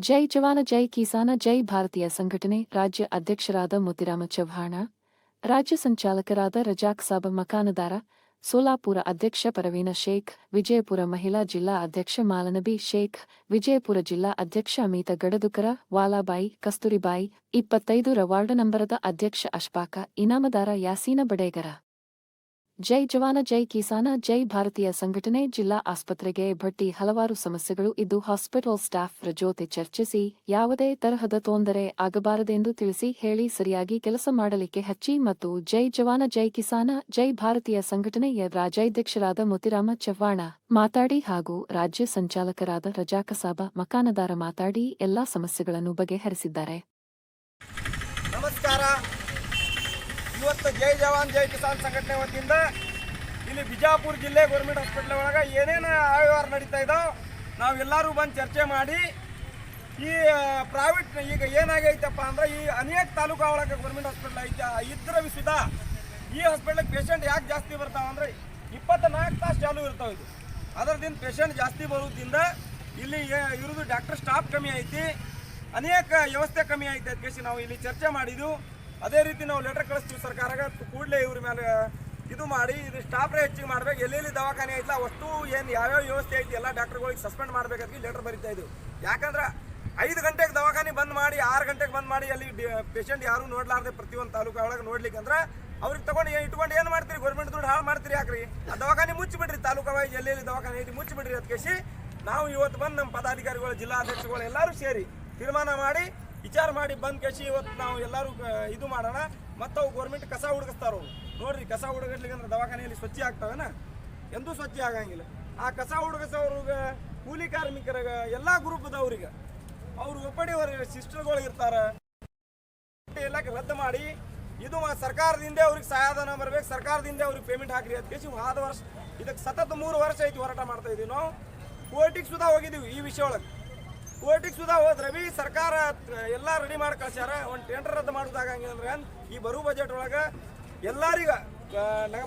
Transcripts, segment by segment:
ಜೈ ಜವಾನ ಜೈ ಕಿಸಾನ ಜೈ ಭಾರತೀಯ ಸಂಘಟನೆ ರಾಜ್ಯ ಅಧ್ಯಕ್ಷರಾದ ಮುತಿರಾಮ ಚವ್ಹಾಣ, ರಾಜ್ಯ ಸಂಚಾಲಕರಾದ ರಜಾಕ್ ಸಾಬ್ ಮಕಾನದಾರ, ಸೋಲಾಪುರ ಅಧ್ಯಕ್ಷ ಪರವೀನ ಶೇಖ್, ವಿಜಯಪುರ ಮಹಿಳಾ ಜಿಲ್ಲಾ ಅಧ್ಯಕ್ಷ ಮಾಲನಬಿ ಶೇಖ್, ವಿಜಯಪುರ ಜಿಲ್ಲಾ ಅಧ್ಯಕ್ಷ ಅಮಿತ ಗಡದುಕರ, ವಾಲಾಬಾಯಿ, ಕಸ್ತೂರಿಬಾಯಿ, 25ರ ವಾರ್ಡ್ ನಂಬರದ ಅಧ್ಯಕ್ಷ ಅಶ್ಫಾಕ, ಇನಾಮದಾರ ಯಾಸೀನ ಬಡೇಗರ. ಜೈ ಜವಾನ ಜೈ ಕಿಸಾನ ಜೈ ಭಾರತೀಯ ಸಂಘಟನೆ ಜಿಲ್ಲಾ ಆಸ್ಪತ್ರೆಗೆ ಭಟ್ಟಿ ಹಲವಾರು ಸಮಸ್ಯೆಗಳು ಇದ್ದು ಹಾಸ್ಪಿಟಲ್ ಸ್ಟಾಫ್ ಜೊತೆ ಚರ್ಚಿಸಿ ಯಾವುದೇ ತರಹದ ತೊಂದರೆ ಆಗಬಾರದೆಂದು ತಿಳಿಸಿ ಹೇಳಿ ಸರಿಯಾಗಿ ಕೆಲಸ ಮಾಡಲಿಕ್ಕೆ ಹಚ್ಚಿ ಮತ್ತು ಜೈ ಜವಾನ ಜೈ ಕಿಸಾನ ಜೈ ಭಾರತೀಯ ಸಂಘಟನೆಯ ರಾಜ್ಯಾಧ್ಯಕ್ಷರಾದ ಮುತಿರಾಮ ಚವ್ಹಾಣ ಮಾತಾಡಿ ಹಾಗೂ ರಾಜ್ಯ ಸಂಚಾಲಕರಾದ ರಜಾಕಸಾಬ ಮಕಾನದಾರ ಮಾತಾಡಿ ಎಲ್ಲಾ ಸಮಸ್ಯೆಗಳನ್ನು ಬಗೆಹರಿಸಿದ್ದಾರೆ. ನಮಸ್ಕಾರ. ಇವತ್ತು ಜೈ ಜವಾನ್ ಜೈ ಕಿಸಾನ್ ಸಂಘಟನೆ ವತಿಯಿಂದ ಇಲ್ಲಿ ಬಿಜಾಪುರ ಜಿಲ್ಲೆ ಗೌರ್ಮೆಂಟ್ ಹಾಸ್ಪಿಟಲ್ ಒಳಗೆ ಏನೇನು ಅವ್ಯವಹಾರ ನಡೀತಾ ಇದ್ದಾವೆ ನಾವೆಲ್ಲರೂ ಬಂದು ಚರ್ಚೆ ಮಾಡಿ ಈ ಪ್ರೈವೇಟ್ ಈಗ ಏನಾಗೈತಪ್ಪ ಅಂದ್ರೆ ಈ ಅನೇಕ ತಾಲೂಕಾ ಒಳಗೆ ಗೌರ್ಮೆಂಟ್ ಹಾಸ್ಪಿಟಲ್ ಐತೆ ಇದ್ರ ವಿಷಯದ ಈ ಹಾಸ್ಪಿಟಲ್ಗೆ ಪೇಷಂಟ್ ಯಾಕೆ ಜಾಸ್ತಿ ಬರ್ತಾವೆ ಅಂದರೆ 24 ತಾಸು ಚಾಲು ಇರ್ತಾವೆ. ಇದು ಅದರದಿಂದ ಪೇಷಂಟ್ ಜಾಸ್ತಿ ಬರೋದ್ರಿಂದ ಇಲ್ಲಿ ಇರೋದು ಡಾಕ್ಟರ್ ಸ್ಟಾಫ್ ಕಮ್ಮಿ ಐತಿ, ಅನೇಕ ವ್ಯವಸ್ಥೆ ಕಮ್ಮಿ ಐತೆ. ಅದಕ್ಕೆ ನಾವು ಇಲ್ಲಿ ಚರ್ಚೆ ಮಾಡಿದ್ದು. ಅದೇ ರೀತಿ ನಾವು ಲೆಟರ್ ಕಳಿಸ್ತೀವಿ ಸರ್ಕಾರಕ್ಕೆ, ಕೂಡಲೇ ಇವ್ರ ಮೇಲೆ ಇದು ಮಾಡಿ ಇದು ಸ್ಟಾಫ್ ಹೆಚ್ಚಿಗೆ ಮಾಡ್ಬೇಕು. ಎಲ್ಲೆಲ್ಲಿ ದವಾಖಾನೆ ಐತಲ್ಲ ಅಷ್ಟು ಏನು ಯಾವ್ಯಾವ ವ್ಯವಸ್ಥೆ ಐತಿ ಎಲ್ಲ ಡಾಕ್ಟರ್ಗಳಿಗೆ ಸಸ್ಪೆಂಡ್ ಮಾಡ್ಬೇಕಂತ ಲೆಟರ್ ಬರಿತಾ ಇದ್ವಿ. ಯಾಕಂದ್ರೆ 5 ಗಂಟೆಗೆ ದವಾಖಾನೆ ಬಂದ್ ಮಾಡಿ 6 ಗಂಟೆಗೆ ಬಂದ್ ಮಾಡಿ ಅಲ್ಲಿ ಪೇಷಂಟ್ ಯಾರು ನೋಡ್ಲಾರ್ದೆ ಪ್ರತಿಯೊಂದು ತಾಲೂಕು ಒಳಗೆ ನೋಡ್ಲಿಕ್ಕೆ ಅಂದ್ರೆ ಅವ್ರಿಗೆ ಇಟ್ಕೊಂಡು ಏನು ಮಾಡ್ತೀರಿ? ಗೌರ್ಮೆಂಟ್ ದುಡ್ಡು ಹಾಳು ಮಾಡ್ತೀರಿ ಯಾಕ್ರಿ? ಆ ದವಾಖಾನೆ ಮುಚ್ಚಿಬಿಡ್ರಿ, ತಾಲೂಕು ವೈಸ್ ಎಲ್ಲೆಲ್ಲಿ ದವಾಖಾನೆ ಐತಿ ಮುಚ್ಚಿಬಿಡ್ರಿ. ಅದಕ್ಕೆ ನಾವು ಇವತ್ತು ಬಂದು ನಮ್ಮ ಪದಾಧಿಕಾರಿಗಳು ಜಿಲ್ಲಾಧ್ಯಕ್ಷಗಳು ಎಲ್ಲರೂ ಸೇರಿ ತೀರ್ಮಾನ ಮಾಡಿ ವಿಚಾರ ಮಾಡಿ ಬಂದ್ ಕೇಸಿ ಇವತ್ತು ನಾವು ಎಲ್ಲರೂ ಇದು ಮಾಡೋಣ. ಮತ್ತು ಅವು ಗೌರ್ಮೆಂಟ್ ಕಸ ಹುಡುಗಿಸ್ತಾರ ನೋಡ್ರಿ. ಕಸ ಹುಡುಗಡ್ಲಿಕ್ಕೆ ಅಂದ್ರೆ ದವಾಖಾನೆಯಲ್ಲಿ ಸ್ವಚ್ಛ ಆಗ್ತಾವೇನ? ಎಂದೂ ಸ್ವಚ್ಛ ಆಗಂಗಿಲ್ಲ. ಆ ಕಸ ಹುಡುಗಿಸೋರ್ಗೆ ಕೂಲಿ ಕಾರ್ಮಿಕರಿಗೆ ಎಲ್ಲ ಗ್ರೂಪ್ದವ್ರಿಗೆ ಅವ್ರು ಒಪ್ಪಡಿಯವ್ರ ಸಿಸ್ಟರ್ಗಳು ಇರ್ತಾರೆ ಎಲ್ಲ ರದ್ದು ಮಾಡಿ ಇದು ಸರ್ಕಾರದಿಂದ ಅವ್ರಿಗೆ ಸಹಾಯಧನ ಬರಬೇಕು, ಸರ್ಕಾರದಿಂದ ಅವ್ರಿಗೆ ಪೇಮೆಂಟ್ ಹಾಕ್ರಿ ಅಂತ ಕೇಸಿ ಆದ ವರ್ಷ ಇದಕ್ಕೆ ಸತತ 3 ವರ್ಷ ಐತಿ ಹೋರಾಟ ಮಾಡ್ತಾ ಇದೀವಿ. ನಾವು ಕೋರ್ಟಿಗೆ ಸುಧಾ ಹೋಗಿದ್ದೀವಿ ಈ ವಿಷಯ ಒಳಗೆ. ಕೋರ್ಟಿಗೆ ಸುಧಾ ಹೋದ್ರವಿ ಸರ್ಕಾರ ಎಲ್ಲ ರೆಡಿ ಮಾಡಿ ಕಳ್ಸ್ಯಾರ. ಒಂದು ಟೆಂಡರ್ ರದ್ದು ಮಾಡೋದಾಗಂಗಿಲ್ಲ ಅಂದ್ರೆ ಈ ಬರೋ ಬಜೆಟ್ ಒಳಗೆ ಎಲ್ಲರಿಗ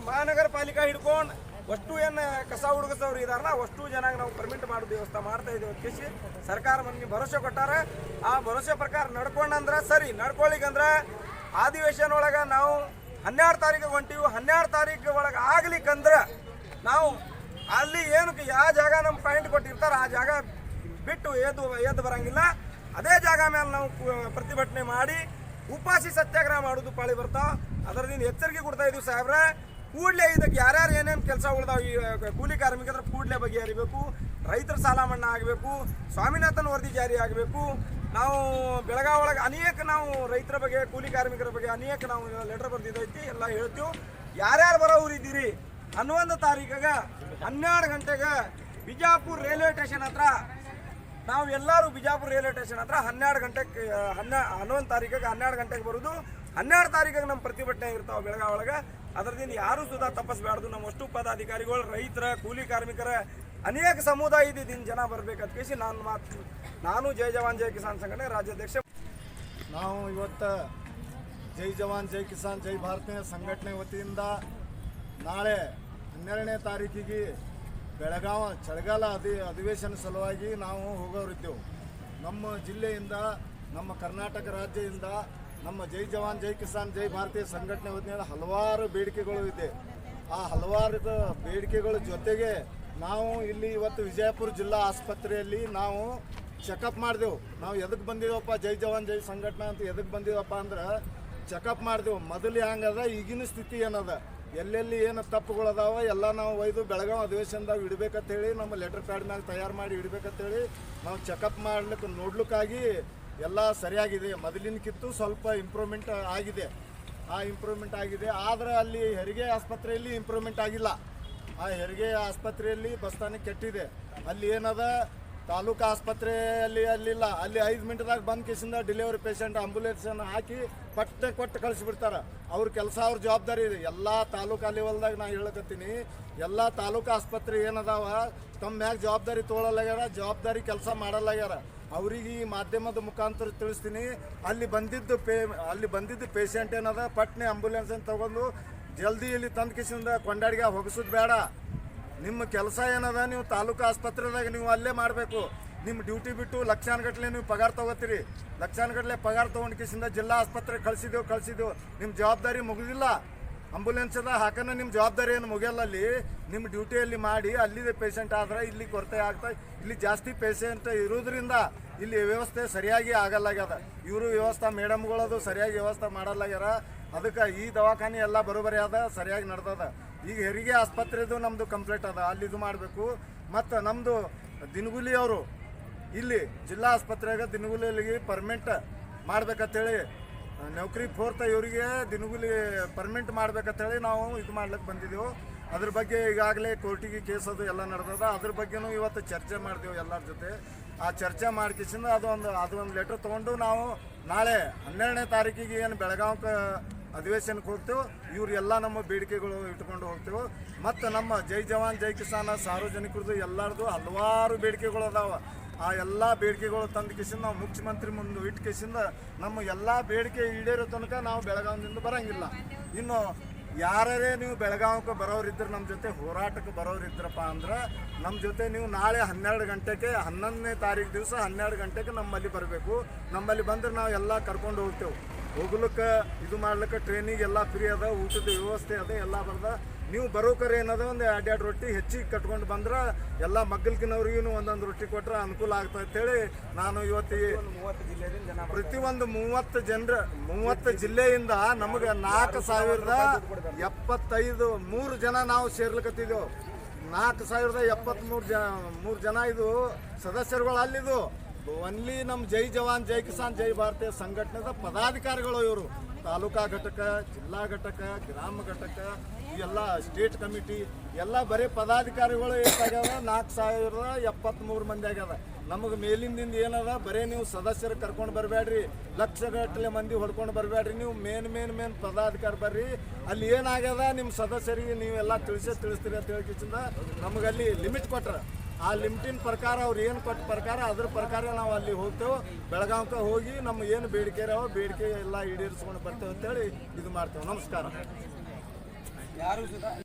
ಮಹಾನಗರ ಪಾಲಿಕೆ ಹಿಡ್ಕೊಂಡು ಅಷ್ಟು ಏನು ಕಸ ಹುಡುಗಸವ್ರು ಇದಾರಲ್ಲ ಅಷ್ಟು ಜನಾಗ ನಾವು ಪರ್ಮಿಟ್ ಮಾಡೋ ವ್ಯವಸ್ಥೆ ಮಾಡ್ತಾ ಇದ್ದೀವಿ ಅಂತ ಸರ್ಕಾರ ನಮಗೆ ಭರೋಸೆ ಕೊಟ್ಟಾರ. ಆ ಭರೋಸೆ ಪ್ರಕಾರ ನಡ್ಕೊಂಡಂದ್ರೆ ಸರಿ, ನಡ್ಕೊಳ್ಳಿಕ್ಕಂದ್ರೆ ಅಧಿವೇಶನ ಒಳಗೆ ನಾವು 12 ತಾರೀಕಿಗೆ ಹೊಂಟೀವಿ. 12 ತಾರೀಕು ಒಳಗೆ ಆಗ್ಲಿಕ್ಕಂದ್ರೆ ನಾವು ಅಲ್ಲಿ ಏನಕ್ಕೆ ಯಾವ ಜಾಗ ನಮ್ಮ ಪಾಯಿಂಟ್ ಕೊಟ್ಟಿರ್ತಾರೆ ಆ ಜಾಗ ಬಿಟ್ಟು ಎದ್ದು ಬರಂಗಿಲ್ಲ. ಅದೇ ಜಾಗ ಮೇಲೆ ನಾವು ಪ್ರತಿಭಟನೆ ಮಾಡಿ ಉಪವಾಸಿ ಸತ್ಯಾಗ್ರಹ ಮಾಡೋದು ಪಾಳಿ ಬರ್ತಾವ. ಅದರದಿಂದ ಎಚ್ಚರಿಕೆ ಕೊಡ್ತಾ ಇದೀವಿ ಸಾಹೇಬ್ರ. ಕೂಡಲೇ ಇದಕ್ಕೆ ಯಾರ್ಯಾರು ಏನೇನು ಕೆಲಸ ಉಳ್ದಾವ ಈ ಕೂಲಿ ಕಾರ್ಮಿಕರ ಕೂಡಲೇ ಬಗೆಹರಿಬೇಕು. ರೈತರ ಸಾಲ ಮನ್ನಾ ಆಗಬೇಕು, ಸ್ವಾಮಿನಾಥನ್ ವರದಿ ಜಾರಿ ಆಗಬೇಕು. ನಾವು ಬೆಳಗಾವಿ ಒಳಗೆ ಅನೇಕ ನಾವು ರೈತರ ಬಗ್ಗೆ ಕೂಲಿ ಕಾರ್ಮಿಕರ ಬಗ್ಗೆ ಅನೇಕ ನಾವು ಲೆಟರ್ ಬರ್ದಿದ್ದೈತಿ, ಎಲ್ಲ ಹೇಳ್ತೀವಿ. ಯಾರ್ಯಾರು ಬರೋರಿದ್ದೀರಿ 11 ತಾರೀಕಿಗೆ 12 ಗಂಟೆಗೆ ಬಿಜಾಪುರ ರೈಲ್ವೆ ಸ್ಟೇಷನ್ ಹತ್ರ ನಾವು ಎಲ್ಲರೂ ಬಿಜಾಪುರ ರೈಲ್ವೆ ಸ್ಟೇಷನ್ ಹತ್ರ 12 ಗಂಟೆಗೆ 11 ತಾರೀಕಿಗೆ 12 ಗಂಟೆಗೆ ಬರೋದು. 12 ತಾರೀಕಿಗೆ ನಮ್ಮ ಪ್ರತಿಭಟನೆ ಇರ್ತಾವೆ ಬೆಳಗಾವಿ ಒಳಗೆ. ಅದರಿಂದ ಯಾರೂ ಸುಧಾ ತಪ್ಪಿಸಬಾರ್ದು. ನಮ್ಮ ಅಷ್ಟು ಪದಾಧಿಕಾರಿಗಳು ರೈತರ ಕೂಲಿ ಕಾರ್ಮಿಕರ ಅನೇಕ ಸಮುದಾಯದಿಂದ ಜನ ಬರಬೇಕಂತ ನಾನು ಜೈ ಜವಾನ್ ಜೈ ಕಿಸಾನ್ ಸಂಘಟನೆ ರಾಜ್ಯಾಧ್ಯಕ್ಷ. ನಾವು ಇವತ್ತು ಜೈ ಜವಾನ್ ಜೈ ಕಿಸಾನ್ ಜೈ ಭಾರತೀಯ ಸಂಘಟನೆ ವತಿಯಿಂದ ನಾಳೆ 12ನೇ ತಾರೀಕಿಗೆ ಬೆಳಗಾವಿ ಚಳಿಗಾಲ ಅಧಿವೇಶನ ಸಲುವಾಗಿ ನಾವು ಹೋಗೋರಿದ್ದೆವು. ನಮ್ಮ ಜಿಲ್ಲೆಯಿಂದ, ನಮ್ಮ ಕರ್ನಾಟಕ ರಾಜ್ಯದಿಂದ ನಮ್ಮ ಜೈ ಜವಾನ್ ಜೈ ಕಿಸಾನ್ ಜೈ ಭಾರತೀಯ ಸಂಘಟನೆ ವತಿಯಿಂದ ಹಲವಾರು ಬೇಡಿಕೆಗಳು ಇದೆ. ಆ ಹಲವಾರು ಬೇಡಿಕೆಗಳ ಜೊತೆಗೆ ನಾವು ಇಲ್ಲಿ ಇವತ್ತು ವಿಜಯಪುರ ಜಿಲ್ಲಾ ಆಸ್ಪತ್ರೆಯಲ್ಲಿ ನಾವು ಚೆಕಪ್ ಮಾಡಿದೆವು. ನಾವು ಎದಕ್ಕೆ ಬಂದಿದ್ದೇವಪ್ಪ ಜೈ ಜವಾನ್ ಜೈ ಸಂಘಟನೆ ಅಂತ ಎದಕ್ಕೆ ಬಂದಿವಪ್ಪ ಅಂದ್ರೆ ಚೆಕಪ್ ಮಾಡಿದೆವು. ಮೊದಲು ಹೆಂಗದ, ಈಗಿನ ಸ್ಥಿತಿ ಏನದ, ಎಲ್ಲೆಲ್ಲಿ ಏನು ತಪ್ಪುಗಳದಾವ ಎಲ್ಲ ನಾವು ಒಯ್ದು ಬೆಳಗಾವಿ ಅಧಿವೇಶನದಾಗ ಇಡಬೇಕಂತೇಳಿ ನಮ್ಮ ಲೆಟರ್ ಪ್ಯಾಡ್ ಮ್ಯಾಗ ತಯಾರು ಮಾಡಿ ಇಡಬೇಕಂತೇಳಿ ನಾವು ಚೆಕಪ್ ಮಾಡ್ಲಿಕ್ಕೆ ನೋಡ್ಲಿಕ್ಕಾಗಿ ಎಲ್ಲ ಸರಿಯಾಗಿದೆ. ಮೊದಲಿನಕ್ಕಿಂತ ಸ್ವಲ್ಪ ಇಂಪ್ರೂವ್ಮೆಂಟ್ ಆಗಿದೆ. ಆ ಇಂಪ್ರೂವ್ಮೆಂಟ್ ಆಗಿದೆ. ಆದರೆ ಅಲ್ಲಿ ಹೆರಿಗೆ ಆಸ್ಪತ್ರೆಯಲ್ಲಿ ಇಂಪ್ರೂವ್ಮೆಂಟ್ ಆಗಿಲ್ಲ. ಆ ಹೆರಿಗೆ ಆಸ್ಪತ್ರೆಯಲ್ಲಿ ಬಸ್ತಾನೆ ಕೆಟ್ಟಿದೆ. ಅಲ್ಲಿ ಏನದ, ತಾಲೂಕು ಆಸ್ಪತ್ರೆಯಲ್ಲಿ ಅಲ್ಲಿಲ್ಲ. ಅಲ್ಲಿ 5 ಮಿನಿಟ್ದಾಗ ಬಂದ್ ಕೇಸಿಂದ ಡೆಲಿವರಿ ಪೇಷಂಟ್ ಆಂಬುಲೆನ್ಸನ್ನು ಹಾಕಿ ಕೊಟ್ಟು ಕಳಿಸ್ಬಿಡ್ತಾರೆ. ಅವ್ರ ಕೆಲಸ ಅವ್ರ ಜವಾಬ್ದಾರಿ ಇದೆ. ಎಲ್ಲ ತಾಲೂಕು ಲೆವೆಲ್ದಾಗ ನಾನು ಹೇಳಕತ್ತೀನಿ, ಎಲ್ಲ ತಾಲೂಕು ಆಸ್ಪತ್ರೆ ಏನದಾವ ತಮ್ಮ ಮ್ಯಾಗ ಜವಾಬ್ದಾರಿ ತೊಗೊಳಲ್ಲಾಗ್ಯಾರ, ಜವಾಬ್ದಾರಿ ಕೆಲಸ ಮಾಡಲ್ಲಾಗ್ಯಾರ. ಅವ್ರಿಗೆ ಈ ಮಾಧ್ಯಮದ ಮುಖಾಂತರ ತಿಳಿಸ್ತೀನಿ. ಅಲ್ಲಿ ಬಂದಿದ್ದು ಪೇಷಂಟ್ ಏನದ ಪಟ್ನೆ ಆಂಬುಲೆನ್ಸನ್ನು ತಗೊಂಡು ಜಲ್ದಿ ಇಲ್ಲಿ ತಂದು ಕಿಸಿಂದ ಕೊಂಡಾಡಿಗೆ ಹೋಗಿಸೋದು ಬೇಡ. ನಿಮ್ಮ ಕೆಲಸ ಏನದ ನೀವು ತಾಲೂಕು ಆಸ್ಪತ್ರೆದಾಗ ನೀವು ಅಲ್ಲೇ ಮಾಡಬೇಕು. ನಿಮ್ಮ ಡ್ಯೂಟಿ ಬಿಟ್ಟು ಲಕ್ಷಾನುಗಟ್ಟಲೆ ನೀವು ಪಗಾರ ತಗೋತೀರಿ. ಲಕ್ಷಾನುಗಟ್ಟಲೆ ಪಗಾರ ತೊಗೊಂಡು ಕಿಸಿಂದ ಜಿಲ್ಲಾ ಆಸ್ಪತ್ರೆಗೆ ಕಳಿಸಿದೆವು. ನಿಮ್ಮ ಜವಾಬ್ದಾರಿ ಮುಗಿದಿಲ್ಲ. ಆಂಬುಲೆನ್ಸ್ ಅದ ಹಾಕೋಣ, ನಿಮ್ಮ ಜವಾಬ್ದಾರಿ ಏನು ಮುಗಿಯಲ್ಲ. ಅಲ್ಲಿ ನಿಮ್ಮ ಡ್ಯೂಟಿಯಲ್ಲಿ ಮಾಡಿ ಅಲ್ಲಿದೆ ಪೇಷಂಟ್ ಆದ್ರೆ ಇಲ್ಲಿ ಕೊರತೆ ಆಗ್ತಾ, ಇಲ್ಲಿ ಜಾಸ್ತಿ ಪೇಷಂಟ್ ಇರೋದ್ರಿಂದ ಇಲ್ಲಿ ವ್ಯವಸ್ಥೆ ಸರಿಯಾಗಿ ಆಗಲ್ಲಾಗ್ಯದ. ಇವರು ವ್ಯವಸ್ಥೆ ಮೇಡಮ್ಗಳದು ಸರಿಯಾಗಿ ವ್ಯವಸ್ಥೆ ಮಾಡಲ್ಲಾಗ್ಯಾರ. ಅದಕ್ಕೆ ಈ ದವಾಖಾನೆ ಎಲ್ಲ ಬರೋಬರಿ ಅದ, ಸರಿಯಾಗಿ ನಡೆದದ. ಈಗ ಹೆರಿಗೆ ಆಸ್ಪತ್ರೆದು ನಮ್ಮದು ಕಂಪ್ಲೀಟ್ ಅದ, ಅಲ್ಲಿ ಇದು ಮಾಡಬೇಕು. ಮತ್ತು ನಮ್ಮದು ದಿನಗೂಲಿ ಅವರು ಇಲ್ಲಿ ಜಿಲ್ಲಾ ಆಸ್ಪತ್ರೆಗೆ ದಿನಗೂಲಿಗೆ ಪರ್ಮೆಂಟ್ ಮಾಡ್ಬೇಕಂತೇಳಿ ನೌಕರಿ ಫೋರ್ತ್ ಇವರಿಗೆ ದಿನಗೂಲಿ ಪರ್ಮೆಂಟ್ ಮಾಡ್ಬೇಕಂತೇಳಿ ನಾವು ಇದು ಮಾಡ್ಲಿಕ್ಕೆ ಬಂದಿದ್ದೆವು. ಅದ್ರ ಬಗ್ಗೆ ಈಗಾಗಲೇ ಕೋರ್ಟಿಗೆ ಕೇಸ್ ಅದು ಎಲ್ಲ ನಡೆದದ. ಅದ್ರ ಬಗ್ಗೆನೂ ಇವತ್ತು ಚರ್ಚೆ ಮಾಡಿದೆವು ಎಲ್ಲರ ಜೊತೆ. ಆ ಚರ್ಚೆ ಮಾಡ್ಕಿಸಿಂದ ಅದೊಂದು ಲೆಟ್ರ್ ತೊಗೊಂಡು ನಾವು ನಾಳೆ 12ನೇ ತಾರೀಕಿಗೆ ಏನು ಬೆಳಗಾವಿಗೆ ಅಧಿವೇಶನಕ್ಕೆ ಹೋಗ್ತೇವೆ. ಇವರೆಲ್ಲ ನಮ್ಮ ಬೇಡಿಕೆಗಳು ಇಟ್ಕೊಂಡು ಹೋಗ್ತೇವೆ. ಮತ್ತು ನಮ್ಮ ಜೈ ಜವಾನ್ ಜೈ ಕಿಸಾನ ಸಾರ್ವಜನಿಕರದು ಎಲ್ಲರದು ಹಲವಾರು ಬೇಡಿಕೆಗಳು ಅದಾವೆ. ಆ ಎಲ್ಲ ಬೇಡಿಕೆಗಳು ತಂದು ಕಿಸಿಂದ ನಾವು ಮುಖ್ಯಮಂತ್ರಿ ಮುಂದೆ ಇಟ್ಟು ಕಿಸಿಂದ ನಮ್ಮ ಎಲ್ಲ ಬೇಡಿಕೆ ಈಡೇರೋ ತನಕ ನಾವು ಬೆಳಗಾವಿಯಿಂದ ಬರೋಂಗಿಲ್ಲ. ಇನ್ನು ಯಾರೇ ನೀವು ಬೆಳಗಾವಿಗೆ ಬರೋರಿದ್ರೆ, ನಮ್ಮ ಜೊತೆ ಹೋರಾಟಕ್ಕೆ ಬರೋರಿದ್ರಪ್ಪ ಅಂದ್ರೆ ನಮ್ಮ ಜೊತೆ ನೀವು ನಾಳೆ 12 ಗಂಟೆಗೆ 11ನೇ ತಾರೀಕು ದಿವಸ 12 ಗಂಟೆಗೆ ನಮ್ಮಲ್ಲಿ ಬರಬೇಕು. ನಮ್ಮಲ್ಲಿ ಬಂದ್ರೆ ನಾವು ಎಲ್ಲ ಕರ್ಕೊಂಡು ಹೋಗ್ತೇವೆ. ಹೋಗ್ಲಿಕ್ಕೆ ಇದು ಮಾಡ್ಲಿಕ್ಕೆ ಟ್ರೈನಿಗೆ ಎಲ್ಲ ಫ್ರೀ ಅದ, ಊಟದ ವ್ಯವಸ್ಥೆ ಅದ, ಎಲ್ಲ ಬರ್ದ. ನೀವು ಬರೋಕರೆ ಏನದ ಒಂದು 2 ರೊಟ್ಟಿ ಹೆಚ್ಚಿಗೆ ಕಟ್ಕೊಂಡು ಬಂದ್ರೆ ಎಲ್ಲ ಮಗ್ಗಲ್ಕಿನವ್ರಿಗೂ ಒಂದೊಂದು ರೊಟ್ಟಿ ಕೊಟ್ರೆ ಅನುಕೂಲ ಆಗ್ತದೆ ಅಂತೇಳಿ ನಾನು ಇವತ್ತು ಪ್ರತಿಯೊಂದು 30 ಜಿಲ್ಲೆಯಿಂದ ನಮಗೆ 4075 ಜನ ನಾವು ಸೇರ್ಲಿಕ್ಕತ್ತಿದ್ದೆವು. 4073 ಜನ ಇದು ಸದಸ್ಯರುಗಳು ಅಲ್ಲಿದು. ಒನ್ಲಿ ನಮ್ಮ ಜೈ ಜವಾನ್ ಜೈ ಕಿಸಾನ್ ಜೈ ಭಾರತೀಯ ಸಂಘಟನೆದ ಪದಾಧಿಕಾರಿಗಳು ಇವರು. ತಾಲೂಕಾ ಘಟಕ, ಜಿಲ್ಲಾ ಘಟಕ, ಗ್ರಾಮ ಘಟಕ, ಎಲ್ಲ ಸ್ಟೇಟ್ ಕಮಿಟಿ ಎಲ್ಲ ಬರೀ ಪದಾಧಿಕಾರಿಗಳು ಎಷ್ಟಾಗ್ಯದ 4073 ಮಂದಿ ಆಗ್ಯದ. ನಮಗೆ ಮೇಲಿಂದಿಂದ ಏನದ, ಬರೀ ನೀವು ಸದಸ್ಯರು ಕರ್ಕೊಂಡು ಬರಬೇಡ್ರಿ, ಲಕ್ಷಗಟ್ಟಲೆ ಮಂದಿ ಹೊಡ್ಕೊಂಡು ಬರಬೇಡ್ರಿ, ನೀವು ಮೇನ್ ಪದಾಧಿಕಾರಿ ಬರ್ರಿ. ಅಲ್ಲಿ ಏನಾಗ್ಯದ ನಿಮ್ಮ ಸದಸ್ಯರಿಗೆ ನೀವೆಲ್ಲ ತಿಳಿಸ್ತೀರಿ ಅಂತ ಹೇಳಿಕಿಂದ ನಮಗೆ ಅಲ್ಲಿ ಲಿಮಿಟ್ ಕೊಟ್ರ. ಆ ಲಿಮಿಟಿನ ಪ್ರಕಾರ ಅವ್ರು ಏನು ಕೊಟ್ಟ ಪ್ರಕಾರ ಅದ್ರ ಪ್ರಕಾರ ನಾವು ಅಲ್ಲಿ ಹೋಗ್ತೇವೆ. ಬೆಳಗಾವಿಗೆ ಹೋಗಿ ನಮ್ಮ ಏನು ಬೇಡಿಕೆ ಇರೋ ಬೇಡಿಕೆ ಎಲ್ಲ ಈಡೇರಿಸ್ಕೊಂಡು ಬರ್ತೇವೆ ಅಂತೇಳಿ ಇದು ಮಾಡ್ತೇವೆ. ನಮಸ್ಕಾರ.